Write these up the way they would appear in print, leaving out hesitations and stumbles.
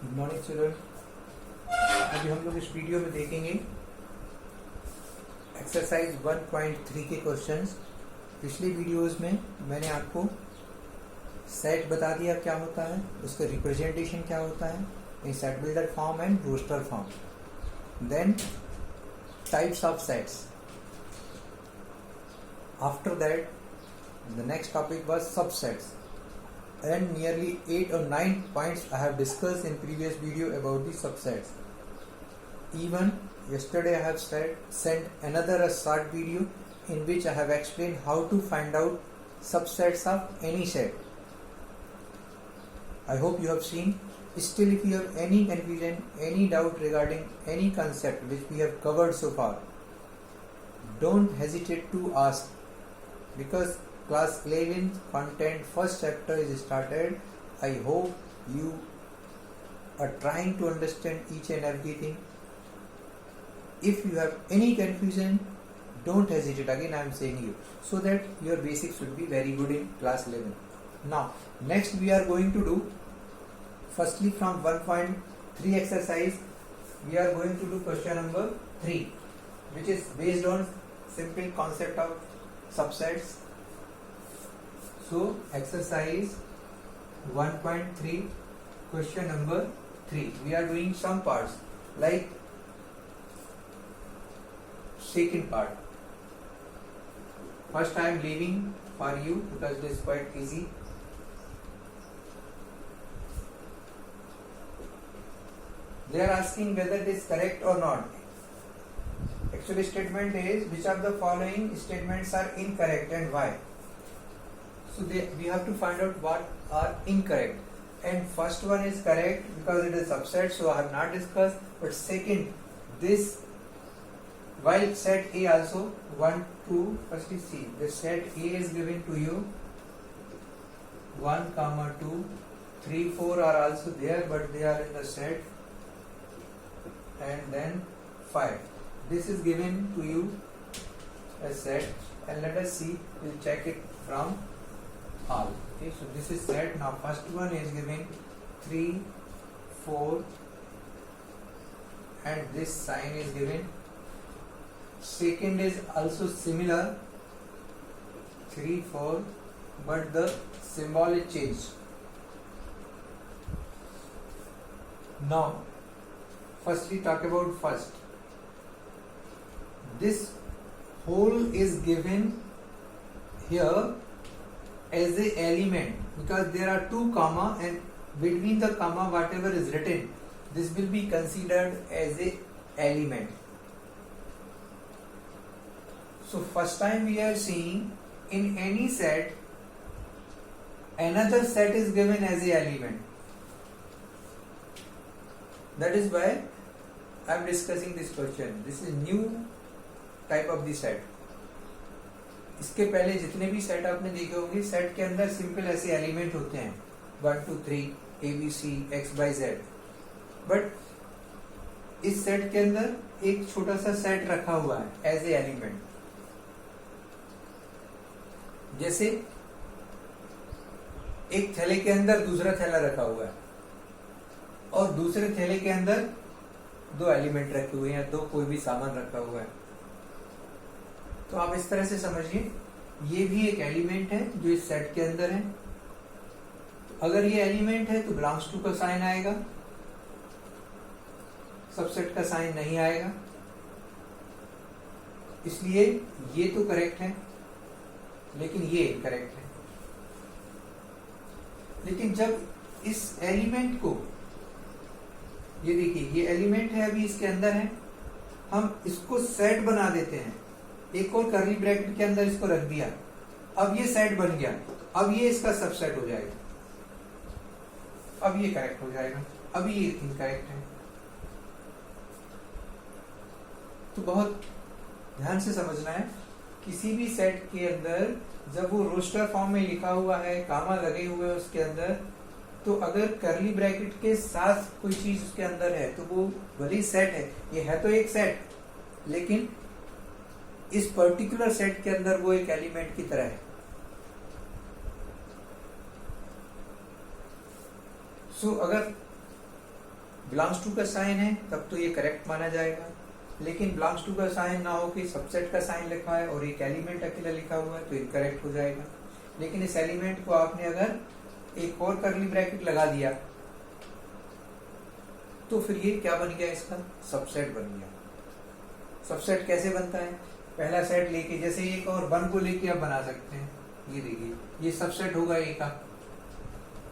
Good morning children. अभी हम लोग इस वीडियो में देखेंगे एक्सरसाइज 1.3 के क्वेश्चंस। पिछले वीडियोस में मैंने आपको सेट बता दिया क्या होता है, उसका रिप्रेजेंटेशन क्या होता है in set builder form and roster form, then types of sets. After that the next topic was subsets, and nearly 8 or 9 points I have discussed in previous video about the subsets. Even yesterday I have sent another short video in which I have explained how to find out subsets of any set. I hope you have seen. Still, if you have any confusion, any doubt regarding any concept which we have covered so far, don't hesitate to ask, because class 11 content first chapter is started. I hope you are trying to understand each and everything. If you have any confusion, don't hesitate, again I am saying you, so that your basics should be very good in class 11. Now next we are going to do, firstly from 1.3 exercise we are going to do question number 3, which is based on simple concept of subsets. So exercise 1.3 question number 3, we are doing some parts like second part. First I am leaving for you because it is quite easy. They are asking whether it is correct or not. Actually statement is which of the following statements are incorrect and why. So we have to find out what are incorrect, and first one is correct because it is subset, so I have not discussed. But second, this while set A also 1, 2, firstly see the set A is given to you 1, 2, 3, 4 are also there, but they are in the set, and then 5. This is given to you as set, and let us see. We'll check it from all. Okay, so this is set. Now first one is given 3, 4, and this sign is given. Second is also similar 3, 4, but the symbol is changed. Now firstly talk about first. This whole is given here as a element because there are two comma, and between the comma whatever is written, this will be considered as a element. So first time we are seeing in any set another set is given as a element. That is why I am discussing this question. This is new type of the set. इसके पहले जितने भी set आपने देखे होंगे, set के अंदर simple ऐसे एलिमेंट होते हैं 1, 2, 3 ABC XYZ, बट इस सेट के अंदर एक छोटा सा सेट रखा हुआ है एज ए एलिमेंट। जैसे एक थैले के अंदर दूसरा थैला रखा हुआ है और दूसरे थैले के अंदर दो एलिमेंट रखे हुए हैं, दो कोई भी सामान रखा हुआ है। तो आप इस तरह से समझिए, ये भी एक एलिमेंट है जो इस सेट के अंदर है। तो अगर ये एलिमेंट है तो बिलोंग्स टू का साइन आएगा, सबसेट का साइन नहीं आएगा, इसलिए ये तो करेक्ट है लेकिन ये इनकरेक्ट है। लेकिन जब इस एलिमेंट को, ये देखिए ये एलिमेंट है अभी इसके अंदर है, हम इसको सेट बना देते हैं, एक और करली ब्रैकेट के अंदर इसको रख दिया, अब ये सेट बन गया, अब ये इसका सबसेट हो जाएगा, अब ये करेक्ट हो जाएगा, अभी ये इनकरेक्ट है। तो बहुत ध्यान से समझना है, किसी भी सेट के अंदर जब वो रोस्टर फॉर्म में लिखा हुआ है, कामा लगे हुए हैं उसके अंदर, तो अगर करली ब्रैकेट के साथ कोई चीज उसके अंदर है तो वो भले सेट है, ये है तो एक सेट, लेकिन इस पर्टिकुलर सेट के अंदर वो एक एलिमेंट की तरह है। सो अगर बिलोंग्स टू का साइन है तब तो ये करेक्ट माना जाएगा, लेकिन बिलोंग्स टू का साइन ना हो कि सबसेट का साइन लिखा है और एक एलिमेंट अकेला लिखा हुआ है तो इनकरेक्ट हो जाएगा। लेकिन इस एलिमेंट को आपने अगर एक और करली ब्रैकेट लगा दिया तो फिर ये क्या बन गया, इसका सबसेट बन गया। सबसेट कैसे बनता है, पहला सेट लेके, जैसे एक और 1 को लेके आप बना सकते हैं, ये देखिए ये सबसेट होगा ए का,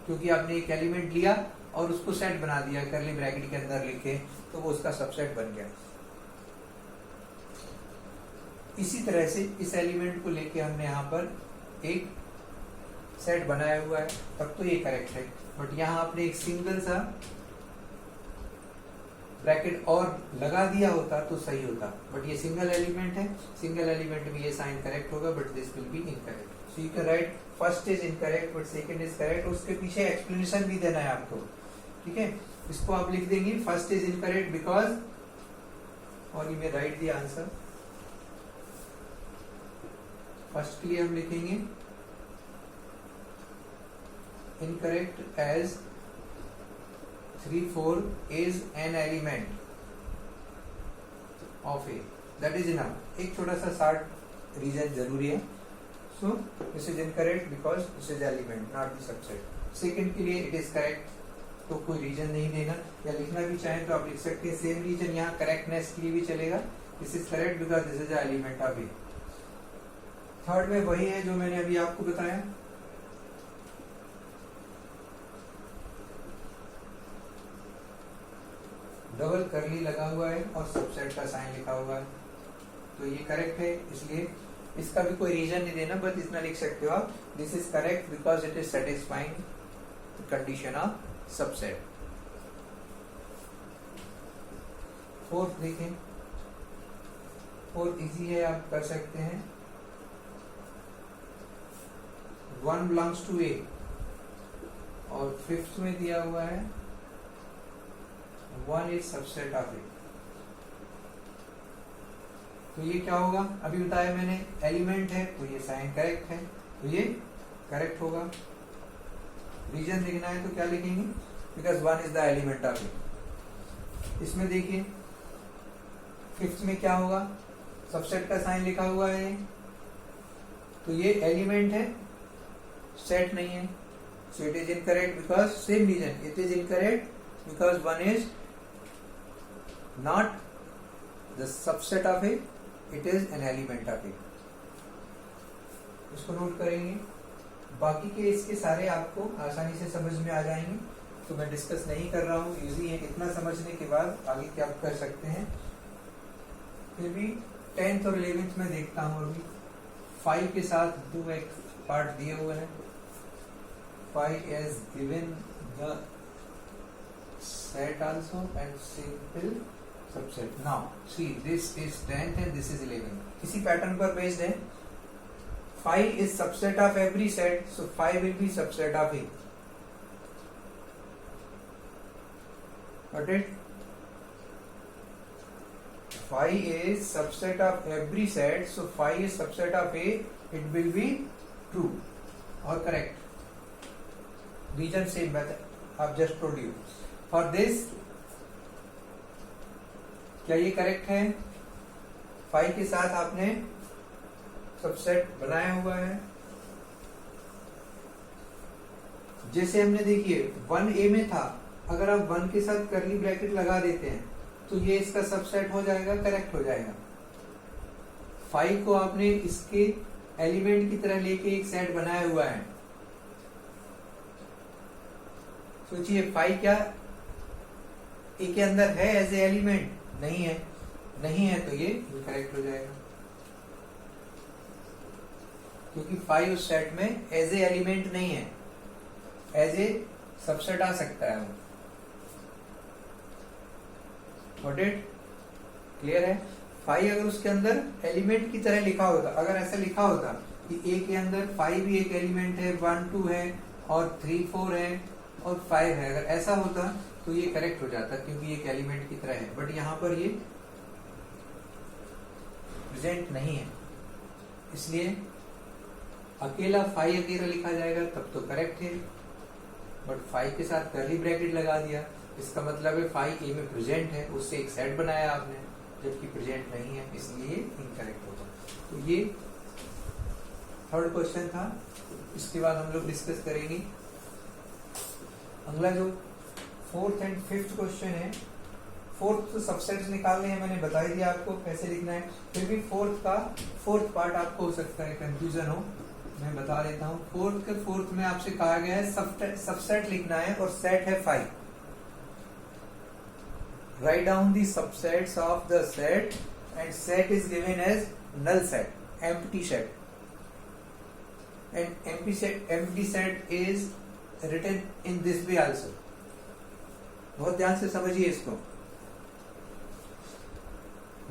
क्योंकि आपने एक एलिमेंट लिया और उसको सेट बना दिया करली ब्रैकेट के अंदर लिखे, तो वो उसका सबसेट बन गया। इसी तरह से इस एलिमेंट को लेके हमने यहाँ पर एक सेट बनाया हुआ है, तब तो ये करेक्ट है। बट यहाँ आपने एक सिंगल सा ब्रैकेट और लगा दिया होता तो सही होता, बट ये सिंगल एलिमेंट है, सिंगल एलिमेंट में ये साइन करेक्ट होगा, but this will be incorrect. So you can write first is incorrect but second is correct. उसके पीछे एक्सप्लेनेशन भी देना है आपको, ठीक है। इसको आप लिख देंगे फर्स्ट इज इनकरेक्ट बिकॉज, और you may right the answer. First के लिए हम लिखेंगे incorrect as 3, 4 is an element of A. That is enough. एक छोटा सा शार्ट रीजन जरूरी है। So this is incorrect because this is element, not the subset. Second के लिए it is correct, तो कोई रीजन नहीं देना, या लिखना भी चाहें तो आप लिख सकते हैं सेम रीजन यहाँ करेक्टनेस के लिए भी चलेगा। This is correct because this is the element of A. Third में वही है जो मैंने अभी आपको बताया, डबल करली लगा हुआ है और सबसेट का साइन लिखा हुआ है, तो ये करेक्ट है। इसलिए इसका भी कोई रीजन नहीं देना, बस इतना लिख सकते हो आप, this is correct because it is satisfying the condition of subset. Fourth देखें, फोर्थ इजी है, आप कर सकते हैं। 1 belongs to A और फिफ्थ में दिया हुआ है 1 is सबसेट ऑफ A, तो ये क्या होगा, अभी बताया मैंने, एलिमेंट है तो ये साइन करेक्ट है, तो ये करेक्ट होगा। रीजन लिखना है तो क्या लिखेंगे, because 1 is the element of A। इसमें देखिए फिफ्थ में क्या होगा, सबसेट का साइन लिखा हुआ है, तो ये एलिमेंट है, सेट नहीं है, so it is incorrect because same reason, it is incorrect because 1 is not the subset of A, it is an element of A। इसको नोट करेंगे। बाकी के इसके सारे आपको आसानी से समझ में आ जाएंगे, तो मैं डिस्कस नहीं कर रहा हूँ, इजी है। इतना समझने के बाद आगे क्या आप कर सकते हैं। फिर भी 10th और 11th में देखता हूँ, अभी 5 के साथ 2 एक पार्ट दिए हुए हैं। 5 is given the set also and simple subset। Now see, this is 10th and this is 11th। इसी पैटर्न पर बेस्ड है। 5 is subset of every set, so 5 will be subset of A। Got it? 5 is subset of every set, so 5 is subset of A, it will be true or correct। Reason same method, I've just told you। For this, क्या ये correct है, 5 के साथ आपने subset बनाया हुआ है। जैसे हमने देखिए 1A में था, अगर आप 1 के साथ करली ब्रैकेट लगा देते हैं तो ये इसका सबसेट हो जाएगा, करेक्ट हो जाएगा। 5 को आपने इसके एलिमेंट की तरह लेके एक सेट बनाया हुआ है। सोचिए 5 क्या ए के अंदर है एज ए एलिमेंट, नहीं है, नहीं है, तो ये करेक्ट हो जाएगा, क्योंकि 5 उस सेट में एज ए एलिमेंट नहीं है, एज ए सबसेट आ सकता है वो। Got it? क्लियर है? 5 अगर उसके अंदर एलिमेंट की तरह लिखा होता, अगर ऐसा लिखा होता कि ए के अंदर 5 भी एक एलिमेंट है, 1, 2 है और 3, 4 है और 5 है, अगर ऐसा होता तो ये करेक्ट हो जाता, क्योंकि एक एलिमेंट की तरह है। बट यहाँ पर ये प्रेजेंट नहीं है, इसलिए अकेला 5 अकेला लिखा जाएगा तब तो करेक्ट है, बट 5 के साथ कर्ली ब्रैकेट लगा दिया इसका मतलब है फाई ए में प्रेजेंट है, उससे एक सेट बनाया आपने, जबकि प्रेजेंट नहीं है, इसलिए इनकरेक्ट होगा। तो ये थर्ड क्वेश्चन था। इसके बाद हम लोग डिस्कस करेंगे अगला जो फोर्थ एंड फिफ्थ क्वेश्चन है। फोर्थ तो सबसेट्स निकालने हैं, मैंने बता ही दिया आपको कैसे लिखना है, फिर भी फोर्थ पार्ट आपको हो सकता है कंफ्यूजन हो, मैं बता देता हूँ। फोर्थ में आपसे कहा गया है सबसेट लिखना है और सेट है 5। Write down the subsets of the set and set is given as null set, empty set, and empty set is written in this way also. बहुत ध्यान से समझिए इसको।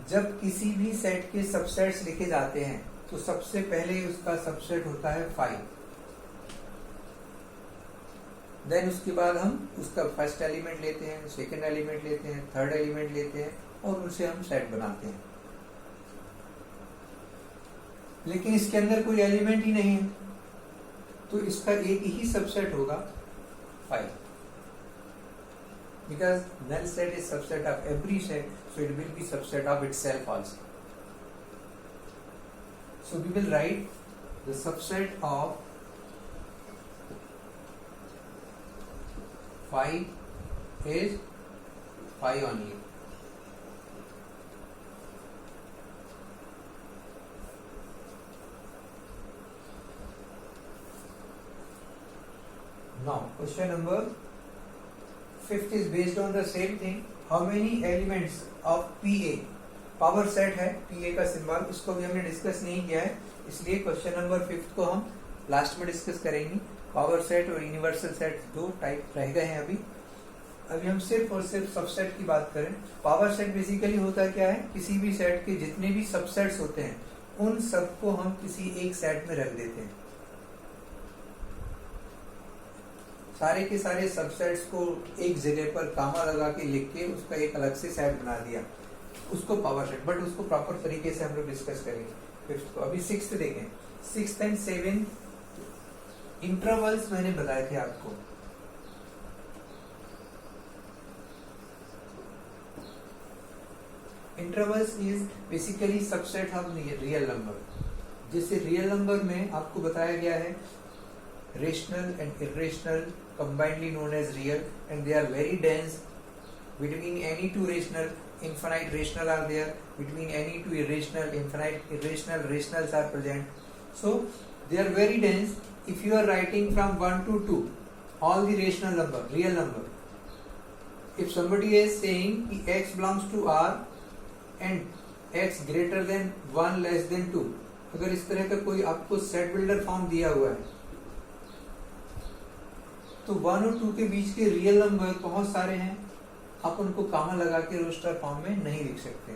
जब किसी भी सेट के सबसेट्स लिखे जाते हैं तो सबसे पहले उसका सबसेट होता है 5, देन उसके बाद हम उसका फर्स्ट एलिमेंट लेते हैं, सेकंड एलिमेंट लेते हैं, थर्ड एलिमेंट लेते हैं और उनसे हम सेट बनाते हैं। लेकिन इसके अंदर कोई एलिमेंट ही नहीं है तो इसका एक ही सबसेट होगा 5, because null set is subset of every set, so it will be subset of itself also. So we will write the subset of 5 is 5 only. Now question number 5th is based on the same thing. How many elements of PA, power set है PA का symbol, इसको भी हमने discuss नहीं किया है, इसलिए question number 5th को हम लास्ट में डिस्कस करेंगे। पावर सेट और यूनिवर्सल सेट दो टाइप रह गए हैं अभी हम सिर्फ और सिर्फ सबसेट की बात करें। पावर सेट बेसिकली होता क्या है, किसी भी सेट के जितने भी सबसेट्स होते हैं उन सबको हम किसी एक सेट में रख देते हैं। सारे के सारे सबसेट्स को एक जगह पर कामा लगा के लिख के उसका एक अलग से सेट बना दिया, उसको पावर सेट, बट उसको प्रॉपर तरीके से हम लोग डिस्कस करेंगे फिफ्थ को। अभी सिक्स्थ देखें। 6th एंड 7th इंटरवल्स मैंने बताए थे आपको। Intervals is basically subset of real number. जैसे रियल नंबर में आपको बताया गया है rational and irrational combinedly known as real, and they are very dense. Between any two rational, infinite rational are there. Between any two irrational, infinite irrational, rationals are present. So they are very dense. If you are writing from 1 to 2 all the rational number, real number, if somebody is saying x belongs to R and x greater than 1 less than 2, अगर इस तरह का कोई आपको set builder form दिया हुआ है तो 1 और 2 के बीच के रियल नंबर बहुत सारे हैं, आप उनको कामा लगा के रोस्टर फॉर्म में नहीं लिख सकते,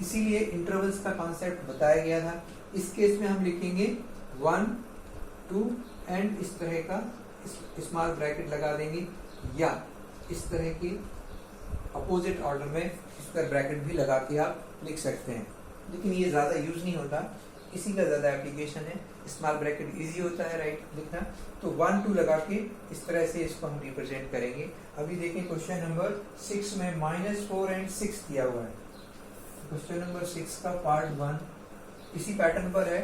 इसीलिए इंटरवल्स का कॉन्सेप्ट बताया गया था। इस केस में हम लिखेंगे 1, 2 एंड इस तरह का स्मॉल ब्रैकेट लगा देंगे, या इस तरह के अपोजिट ऑर्डर में स्क्वायर ब्रैकेट भी लगा के आप लिख सकते हैं, लेकिन ये ज्यादा यूज नहीं होता, इसी का ज्यादा एप्लीकेशन है। स्मॉल ब्रैकेट इजी होता है राइट लिखना, तो 1, 2 लगा के इस तरह से इसको हम रिप्रेजेंट करेंगे। अभी देखें क्वेश्चन नंबर 6 में -4 and 6 दिया हुआ है। क्वेश्चन नंबर 6 का पार्ट 1 इसी पैटर्न पर है।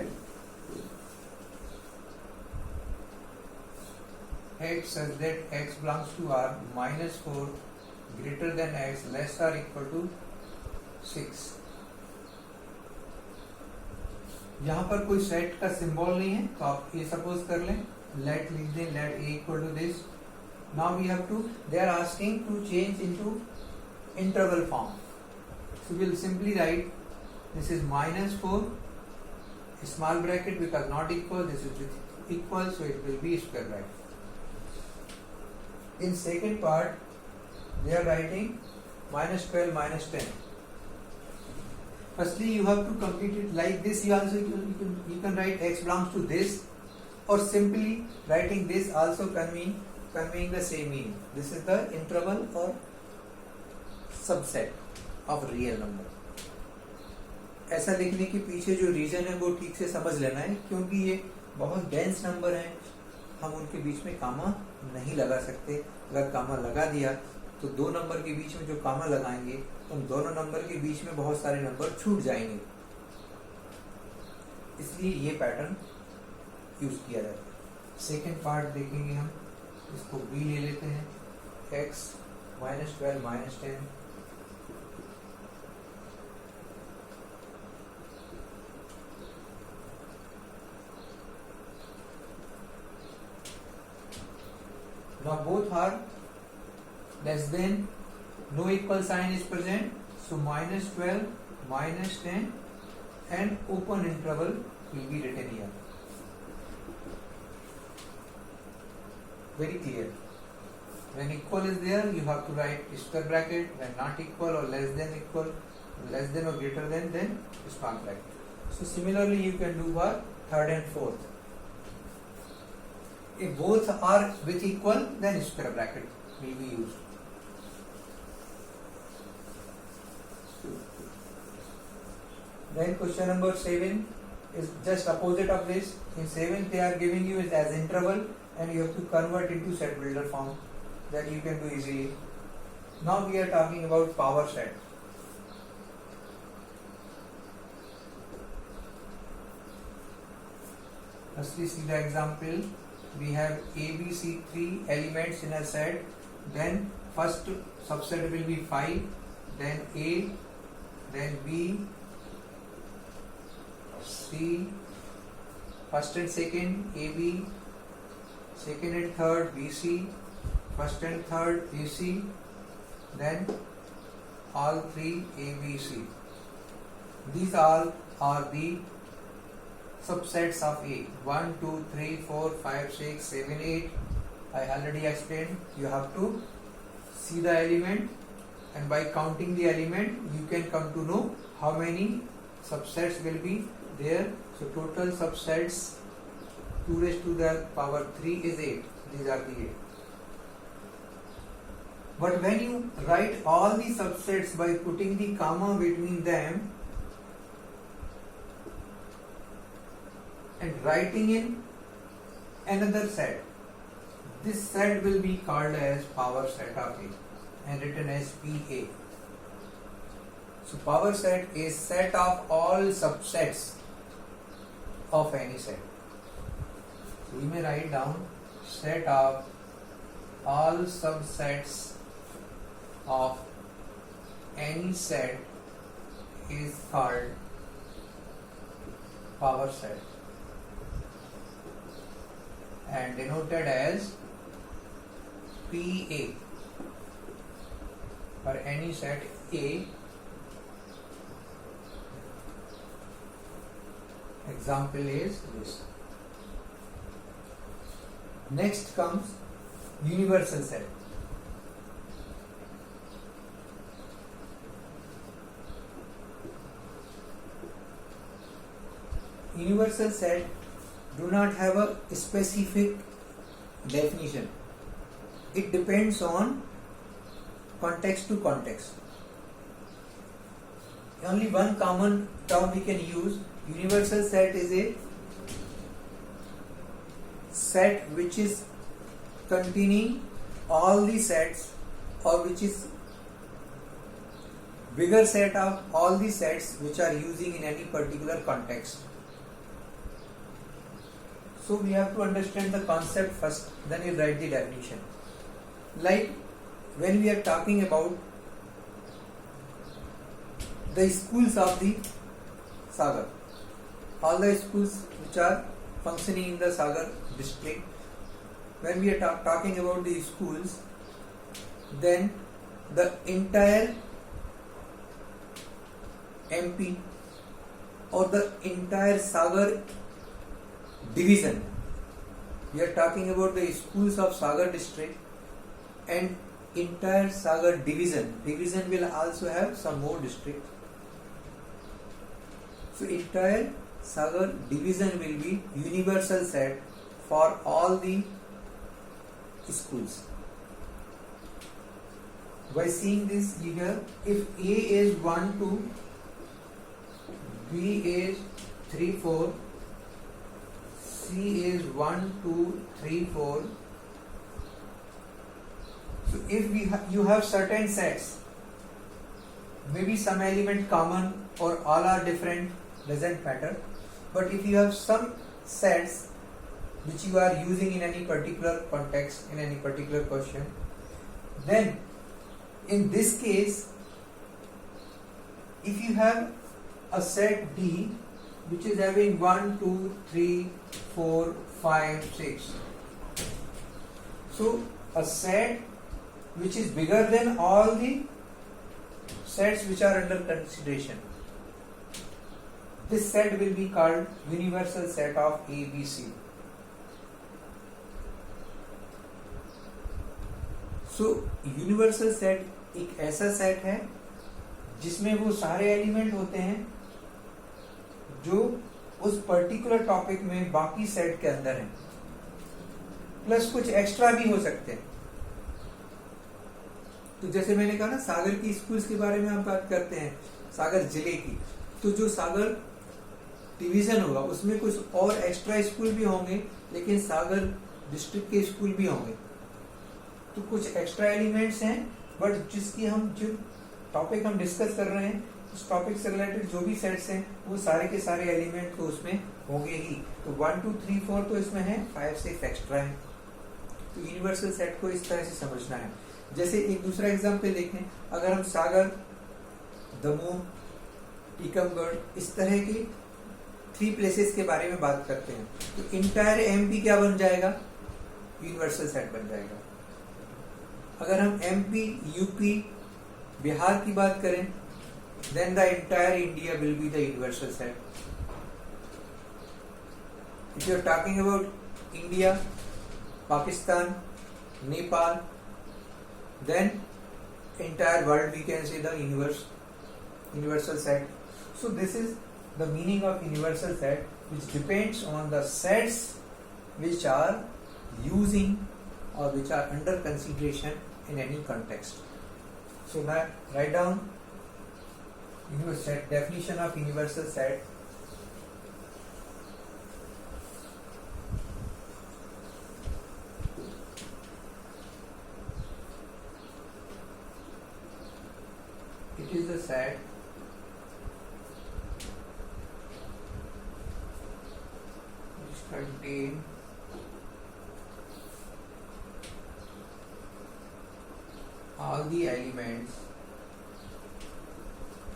x such that x belongs to R -4 greater than x less or equal to 6। यहाँ पर कोई सेट का सिंबल नहीं है तो आप ये सपोज कर लें, लेट लिख दें, late a equal to this। Now we have to, they are asking to change into interval form, so we will simply write this is -4 small bracket because not equal, this is equal, so it will be square bracket। In second part they are writing -12 -10। Firstly, you have to complete it like this. You also you can write x belongs to this, or simply writing this also conveying the same meaning. This is the interval or subset of real number. ऐसा लिखने के पीछे जो reason है वो ठीक से समझ लेना है, क्योंकि ये बहुत डेंस नंबर है, हम उनके बीच में कामा नहीं लगा सकते। अगर कामा लगा दिया तो दो नंबर के बीच में जो कामा लगाएंगे तो उन दोनों नंबर के बीच में बहुत सारे नंबर छूट जाएंगे, इसलिए ये पैटर्न यूज किया जाता है। सेकेंड पार्ट देखेंगे हम, इसको b ले लेते हैं, x -12 -10 now both are less than, no equal sign is present, so -12 -10 and open interval will be written here. Very clear. When equal is there, you have to write square bracket. When not equal or less than equal, less than or greater than, then small bracket. So similarly, you can do for third and fourth. If both are with equal, then square bracket will be used. Then question number 7 is just opposite of this. In 7 they are giving you it as interval and you have to convert into set builder form, that you can do easily. Now we are talking about power set. Firstly, see the example. We have A, B, C, 3 elements in a set. Then first subset will be 5, then A, then B, C, first and second AB, second and third BC, first and third AC, then all three ABC. These all are the subsets of A. 1, 2, 3, 4, 5, 6, 7, 8. I already explained. You have to see the element, and by counting the element you can come to know how many subsets will be there. So total subsets 2 raised to the power 3 is 8. These are the 8. But when you write all the subsets by putting the comma between them and writing in another set, this set will be called as power set of A and written as PA. So power set is set of all subsets of any set. So we may write down set of all subsets of any set is called power set and denoted as PA. For any set A, example is this. Next comes universal set. Universal set do not have a specific definition. It depends on context to context. Only one common term we can use. Universal set is a set which is containing all the sets, or which is bigger set of all the sets which are using in any particular context. So we have to understand the concept first, then you write the definition. Like when we are talking about the schools of the Sagar, all the schools which are functioning in the Sagar district, when we are talking about the schools, then the entire MP or the entire Sagar division, we are talking about the schools of Sagar district and entire Sagar division. Division will also have some more district. So entire Sagar division will be universal set for all the schools. By seeing this, you have, if A is 1, 2, B is 3, 4, C is 1, 2, 3, 4. So if you have certain sets, maybe some element common or all are different, doesn't matter, but if you have some sets which you are using in any particular context, in any particular question, then in this case, if you have a set D which is having 1, 2, 3, 4, 5, 6, so a set which is bigger than all the sets which are under consideration, this set will be called universal set of ABC. So universal set एक ऐसा set है जिसमें वो सारे element होते हैं जो उस पर्टिकुलर टॉपिक में बाकी सेट के अंदर हैं, प्लस कुछ एक्स्ट्रा भी हो सकते हैं। तो जैसे मैंने कहा ना, सागर की स्कूल्स के बारे में हम बात करते हैं, सागर जिले की, तो जो सागर डिवीजन होगा उसमें कुछ और एक्स्ट्रा स्कूल भी होंगे, लेकिन सागर डिस्ट्रिक्ट के स्कूल भी होंगे। तो कुछ एक्स्ट्रा एलिमेंट्स हैं, बट जिसकी हम जो टॉपिक हम डिस्कस कर रहे हैं, उस टॉपिक से रिलेटेड जो भी सेट्स हैं वो सारे के सारे एलिमेंट तो उसमें होंगे ही। तो 1, 2, 3, 4 तो इसमें है, 5, 6 एक्स्ट्रा है। तो यूनिवर्सल सेट को इस तरह से समझना है। जैसे एक दूसरा एग्जाम्पल देखें, अगर हम सागर, दमोह, टीकमगढ़, इस तरह की 3 प्लेसेस के बारे में बात करते हैं, तो इंटायर एमपी क्या बन जाएगा? यूनिवर्सल सेट बन जाएगा। अगर हम एमपी, यूपी, बिहार की बात करें, then the entire India will be the universal set. If you are talking about India, Pakistan, Nepal, then entire world we can say the universal set. So this is the meaning of universal set, which depends on the sets which are using or which are under consideration in any context. So now write down universal set, definition of universal set. It is a set which contain all the elements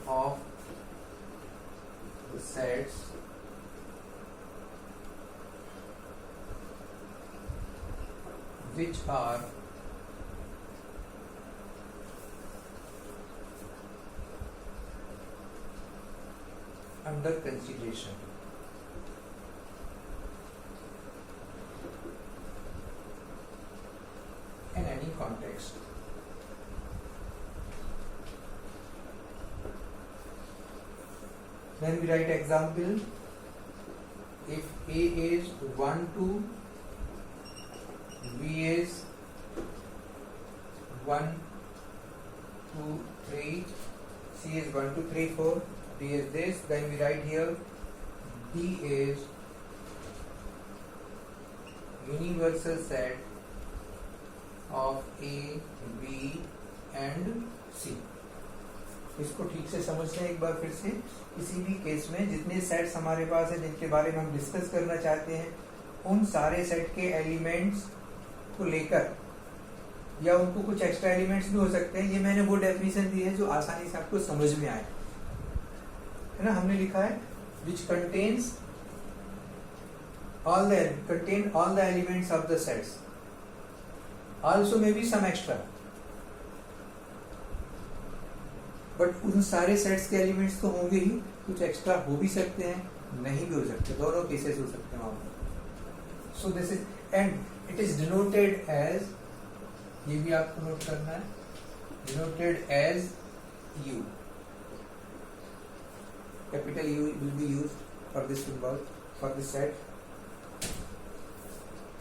of the sets which are under consideration. In any context. Then we write example. If A is 1, 2, B is 1, 2, 3, C is 1, 2, 3, 4, D is this, then we write here D is universal set of A, B and C. इसको ठीक से समझते हैं एक बार फिर से। किसी भी केस में जितने सेट्स हमारे पास है जिनके बारे में हम डिस्कस करना चाहते हैं, उन सारे सेट के एलिमेंट्स को लेकर, या उनको कुछ एक्स्ट्रा एलिमेंट्स भी हो सकते हैं, ये मैंने वो डेफिनेशन दी है जो आसानी से आपको समझ में आए, है ना। हमने लिखा है which contain all the elements of the sets, also may be some extra, but उन सारे सेट्स के एलिमेंट्स तो होंगे ही, कुछ एक्स्ट्रा हो भी सकते हैं, नहीं भी हो सकते, दोनों केसेस हो सकते हैं वहां पर। So this is, and it is denoted as, ये भी आपको नोट करना है, denoted as U. Capital U will be used for this symbol, for this set.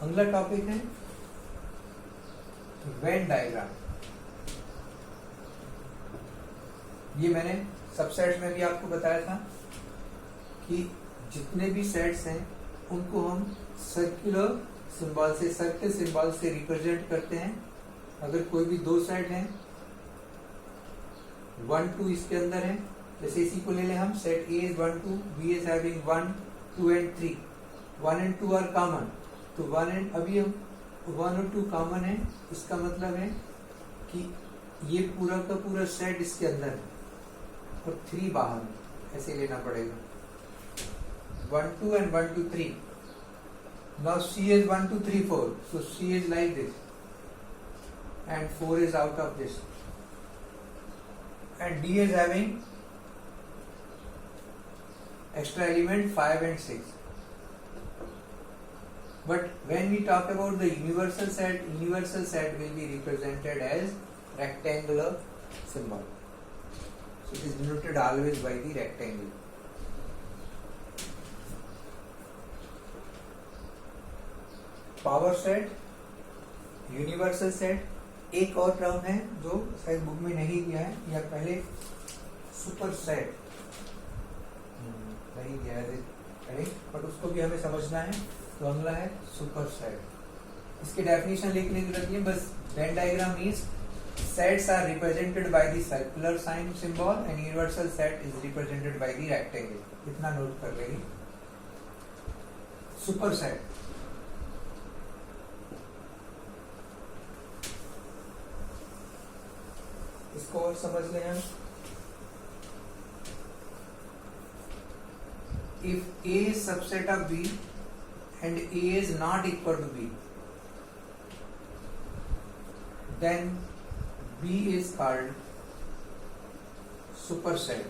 अगला टॉपिक है वेन डायग्राम। ये मैंने सबसेट्स में भी आपको बताया था कि जितने भी सेट्स हैं उनको हम सर्कुलर सिंबल से, सर्कल सिंबल से रिप्रेजेंट करते हैं, अगर कोई भी दो सेट हैं 1 2 इसके अंदर है, जैसे इसी को ले लें हम, set A is 1 2, B is having 1 2 and 3, 1 and 2 are common, तो 1 and अभी हम 1 और 2 कॉमन है, इसका मतलब है कि ये पूरा का पूरा सेट इसके अंदर है और 3 बाहर है, ऐसे लेना पड़ेगा 1 2 and 1 2 3. Now C is 1 2 3 4, so C is like this and 4 is out of this, and D is having extra element 5 and 6. But when we talk about the universal set will be represented as rectangular symbol. So it is denoted always by the rectangle. Power set, universal set, एक और term है जो शायद book में नहीं दिया है, या पहले सुपर सेट नहीं दिया है, बट उसको भी हमें समझना है, तो अगला है सुपर सेट। इसके डेफिनेशन लिखने की जरूरत नहीं है, बस Venn diagram means sets are represented by the circular sign symbol and universal set is represented by the rectangle. इतना नोट कर लेंगे। सुपर सेट, इसको और समझ लें हम। If A is subset of B and A is not equal to B, then B is called superset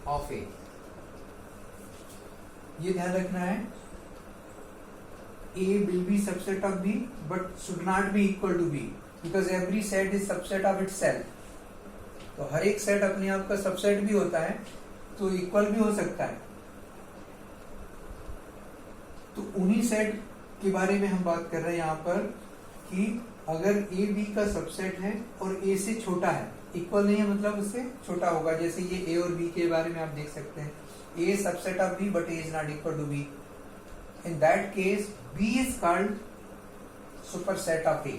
of A. ये ध्यान रखना है, A will be subset of B but should not be equal to B because every set is subset of itself. तो हर एक set अपने आप का subset भी होता है, तो इक्वल भी हो सकता है। तो उन्हीं सेट के बारे में हम बात कर रहे हैं यहाँ पर कि अगर ए बी का सबसेट है और ए से छोटा है, इक्वल नहीं है मतलब उससे छोटा होगा, जैसे ये ए और बी के बारे में आप देख सकते हैं, A subset of B but A is not equal to B, in that case B is called superset of A.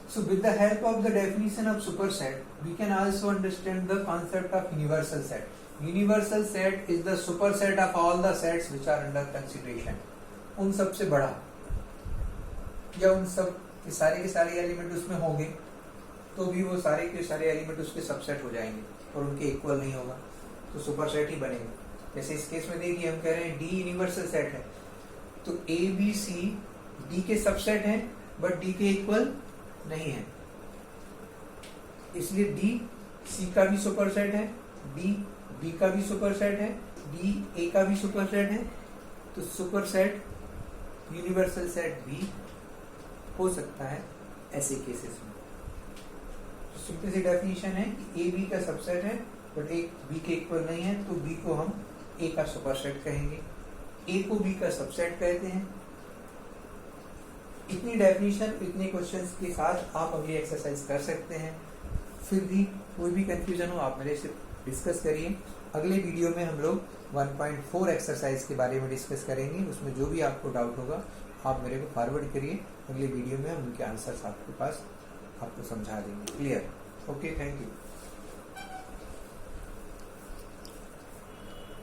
So with the help of the definition of superset, we can also understand the concept of universal set. Universal set is the superset of all the sets which are under consideration. उन सब से बड़ा या उन सब के सारे element उसमें होंगे तो भी वो सारे के सारे एलिमेंट उसके सबसेट हो जाएंगे और उनके इक्वल नहीं होगा, तो सुपरसेट ही बनेगा। जैसे इस केस में देखिए हम कह रहे हैं डी यूनिवर्सल सेट है, तो ए बी सी डी के सबसेट हैं बट डी के इक्वल नहीं है, इसलिए डी सी का भी सुपरसेट है, डी बी का भी सुपरसेट है, डी ए का भी सुपरसेट है, तो सुपरसेट यूनिवर्सल सेट भी हो सकता है ऐसे केसेस में। तो सिंपल सी डेफिनेशन है कि ए बी का सबसेट है बट ए बी के इक्वल नहीं है, तो बी को हम ए का सुपरसेट कहेंगे, ए को बी का सबसेट कहते हैं। इतनी डेफिनेशन इतने क्वेश्चंस के साथ आप अगली एक्सरसाइज कर सकते हैं। फिर भी कोई भी कंफ्यूजन हो आप मेरे से डिस्कस करिए। अगले वीडियो में हम लोग 1.4 एक्सरसाइज के बारे में डिस्कस करेंगे, उसमें जो भी आपको डाउट होगा आप मेरे को फॉरवर्ड करिए, अगले वीडियो में हम उनके आंसर्स आपके पास आपको समझा देंगे। क्लियर? Okay, thank you.